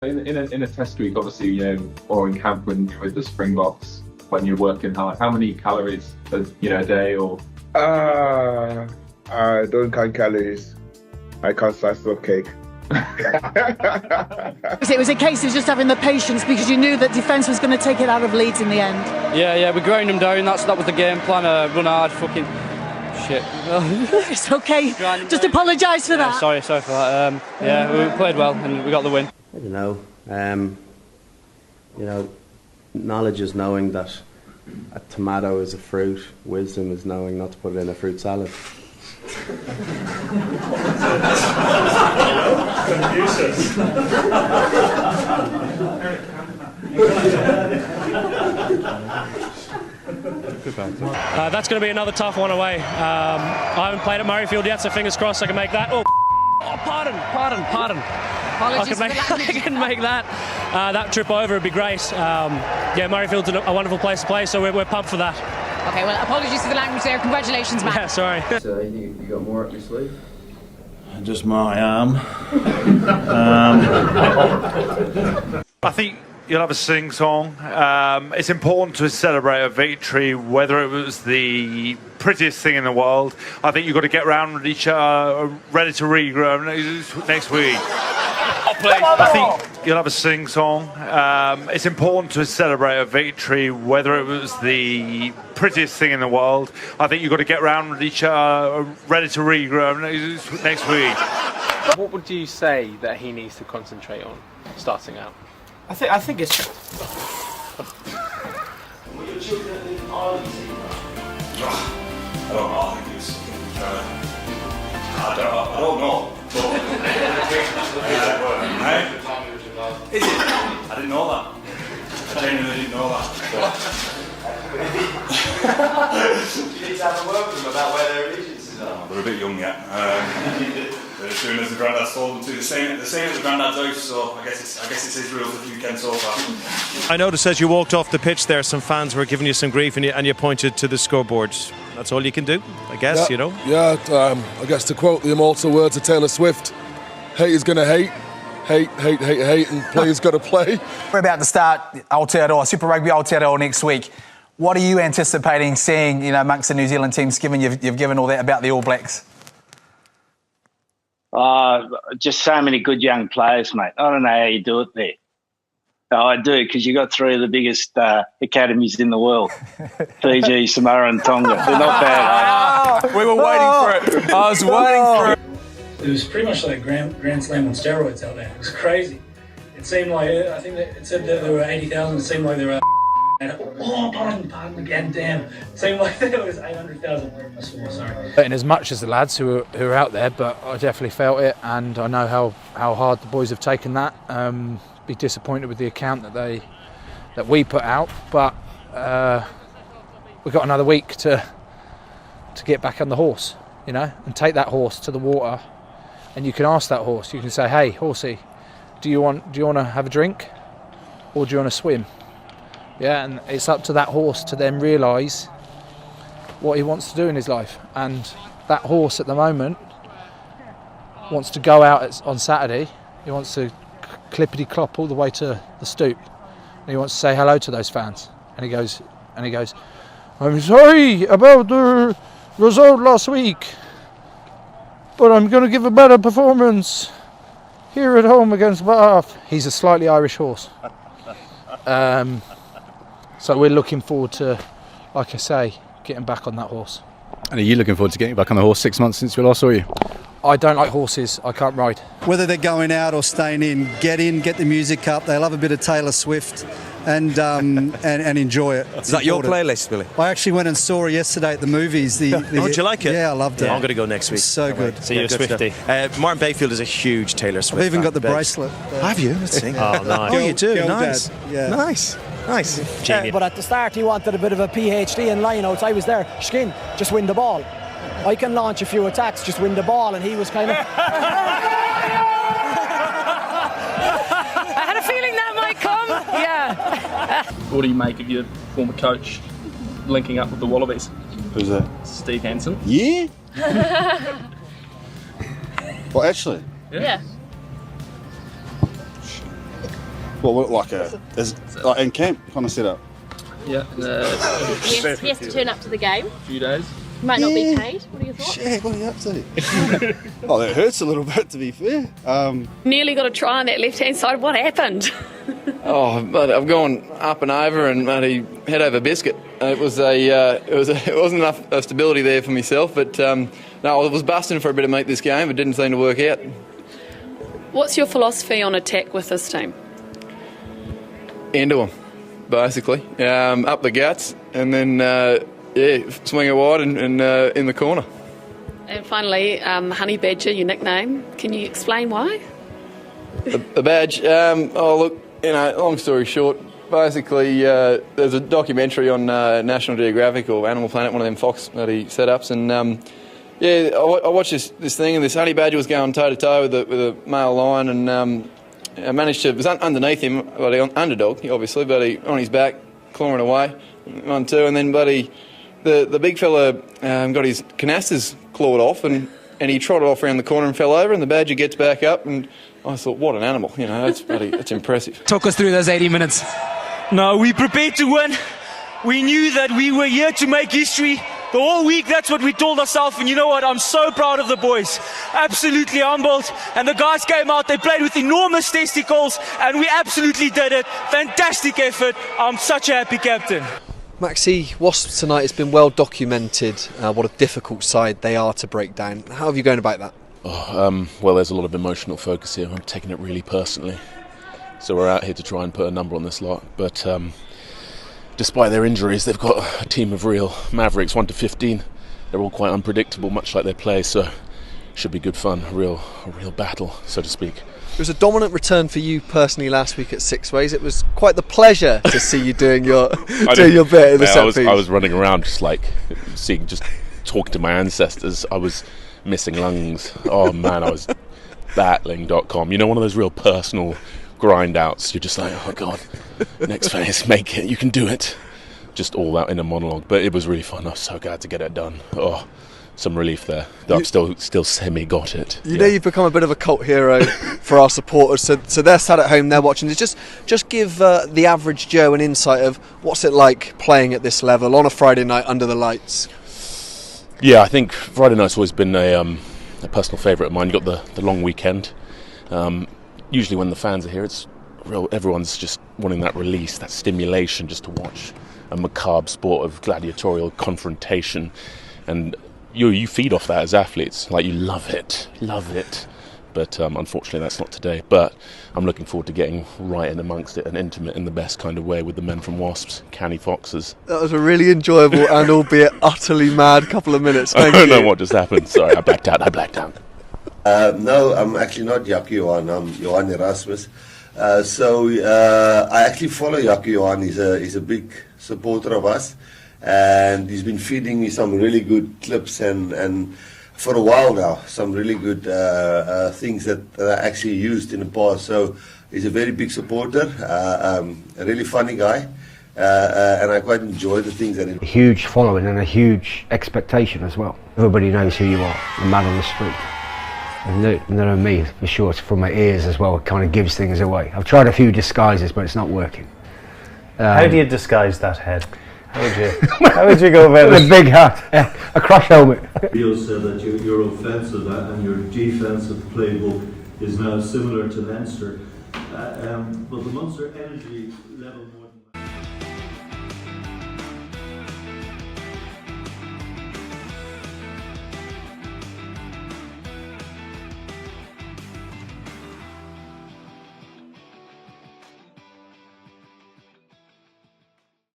In a test week, obviously, or in camp when you're with the Springboks, when you're working hard, how many calories a day or? I don't count calories. I can't slice of cake. It was a case of just having the patience because you knew that defence was going to take it out of Leeds in the end. Yeah, we ground them down. That was the game plan. Run hard, fucking shit. It's okay. Just apologise for that. Sorry for that. We played well and we got the win. I don't know. Knowledge is knowing that a tomato is a fruit. Wisdom is knowing not to put it in a fruit salad. That's going to be another tough one away. I haven't played at Murrayfield yet, so fingers crossed I can make that. Pardon. I can make that. That trip over would be great. Murrayfield's a wonderful place to play, so we're pumped for that. Okay, well, apologies for the language there. Congratulations, Matt. Yeah, sorry. So you got more up your sleeve? Just my arm. I think you'll have a sing-song. It's important to celebrate a victory, whether it was the prettiest thing in the world. I think you've got to get round with each other, ready to regrow next week. I think you'll have a sing-song. It's important to celebrate a victory, whether it was the prettiest thing in the world. I think you've got to get round with each other, ready to regrow next week. What would you say that he needs to concentrate on starting out? I think it's. I don't know. Is it? I didn't know that. I genuinely didn't know that. You need to have a word with them about where their allegiances are. They're a bit young yet. They're as soon as the granddad sold them to the same as the granddad's house. So I guess it's his rules if you can so far. I noticed as you walked off the pitch there, some fans were giving you some grief, and you pointed to the scoreboard. That's all you can do, I guess. Yeah, I guess to quote the immortal words of Taylor Swift, hate is going to hate, and play's got to play. We're about to start Aotearoa, Super Rugby Aotearoa next week. What are you anticipating seeing, amongst the New Zealand teams, given you've given all that about the All Blacks? Just so many good young players, mate. I don't know how you do it there. No, I do, because you've got three of the biggest academies in the world. Fiji, Samoa and Tonga. They're not bad. We were waiting for it. I was waiting for it. It was pretty much like Grand Slam on steroids out there. It was crazy. It seemed like, I think it said that there were 80,000. It seemed like there were... pardon again, damn. It seemed like there was 800,000. I swore, sorry. In as much as the lads who are out there, but I definitely felt it, and I know how hard the boys have taken that. Be disappointed with the account that we put out, but we've got another week to get back on the horse, and take that horse to the water, and you can ask that horse. You can say, "Hey, horsey, do you want to have a drink, or do you want to swim?" Yeah, and it's up to that horse to then realise what he wants to do in his life, and that horse at the moment wants to go out on Saturday. He wants to clippity-clop all the way to the stoop, and he wants to say hello to those fans, and he goes, "I'm sorry about the result last week, but I'm going to give a better performance here at home against Bath." He's a slightly Irish horse, so we're looking forward to, like I say, getting back on that horse. And are you looking forward to getting back on the horse 6 months since we last saw you? I don't like horses. I can't ride. Whether they're going out or staying in, get the music up. They love a bit of Taylor Swift, and enjoy it. Is that your playlist, Billy? I actually went and saw her yesterday at the movies. Oh, did you like it? Yeah, I loved it. I'm going to go next week. It's so good. So you're a Swiftie. Martin Bayfield is a huge Taylor Swift. I've even got the fan. bracelet. Have you? Let's see. Oh, nice. Oh, you do? Nice. Yeah. Nice. But at the start, he wanted a bit of a PhD in lineouts. I was there. Skin, just win the ball. I can launch a few attacks, just win the ball, and he was kind of... I had a feeling that might come. Yeah. What do you make of your former coach linking up with the Wallabies? Who's that? Steve Hansen. Yeah? Well, actually? Yeah. What, like in camp kind of setup? Yeah. He has to turn up to the game. A few days. He might not be paid. What are your thoughts? Shit, what are you up to? Oh, that hurts a little bit, to be fair. Nearly got a try on that left-hand side. What happened? Oh, but I've gone up and over and bloody head over biscuit. It wasn't enough stability there for myself, but no, I was busting for a bit of meat this game. It didn't seem to work out. What's your philosophy on attack with this team? Into them, basically. Up the guts, and then swing it wide and in the corner. And finally, Honey Badger, your nickname. Can you explain why? The badge. Look, long story short, basically, there's a documentary on National Geographic or Animal Planet, one of them Fox setups, and I watched this thing, and this honey badger was going toe to toe with a male lion, and I managed to. It was underneath him, but underdog, obviously, but he on his back, clawing away, 1-2, and then the big fella got his canasters clawed off, and he trotted off around the corner and fell over, and the badger gets back up, and I thought, what an animal, that's impressive. Talk us through those 80 minutes. No, we prepared to win. We knew that we were here to make history. The whole week, that's what we told ourselves, and you know what, I'm so proud of the boys. Absolutely humbled, and the guys came out, they played with enormous testicles, and we absolutely did it. Fantastic effort. I'm such a happy captain. Maxi, Wasps tonight, it's been well documented what a difficult side they are to break down. How have you gone about that? Well, there's a lot of emotional focus here. I'm taking it really personally. So we're out here to try and put a number on this lot. But despite their injuries, they've got a team of real mavericks, 1 to 15. They're all quite unpredictable, much like their play. So should be good fun, a real battle, so to speak. It was a dominant return for you personally last week at Six Ways. It was quite the pleasure to see you doing your bit in the set piece. I was running around just talking to my ancestors. I was missing lungs. Oh man, I was battling.com. You know, one of those real personal grind outs. You're just like, oh god, next phase, make it, you can do it. Just all that in a monologue. But it was really fun. I was so glad to get it done. Oh, some relief there. I'm still semi got it. You know, you've become a bit of a cult hero for our supporters. So they're sat at home, they're watching. Just give the average Joe an insight of what's it like playing at this level on a Friday night under the lights. Yeah, I think Friday night's always been a personal favourite of mine. You've got the long weekend. Usually when the fans are here, it's real. Everyone's just wanting that release, that stimulation, just to watch a macabre sport of gladiatorial confrontation, and you feed off that as athletes. Like, you love it. But unfortunately that's not today. But I'm looking forward to getting right in amongst it and intimate in the best kind of way with the men from Wasps, Canny Foxes. That was a really enjoyable and albeit utterly mad couple of minutes. I don't know what just happened. Sorry, I blacked out. No, I'm actually not Jaco Johan. I'm Johan Erasmus. I actually follow Jaco Johan. He's a big supporter of us, and he's been feeding me some really good clips and for a while now, some really good things that I actually used in the past. So he's a very big supporter, a really funny guy, and I quite enjoy the things that he... A huge following and a huge expectation as well. Everybody knows who you are, the man on the street. And they know me, for sure. It's from my ears as well. It kind of gives things away. I've tried a few disguises, but it's not working. How do you disguise that head? How would you go about it? With a big hat, a crash helmet. Leo said that your offensive and your defensive playbook is now similar to Leinster, but the Munster energy level more.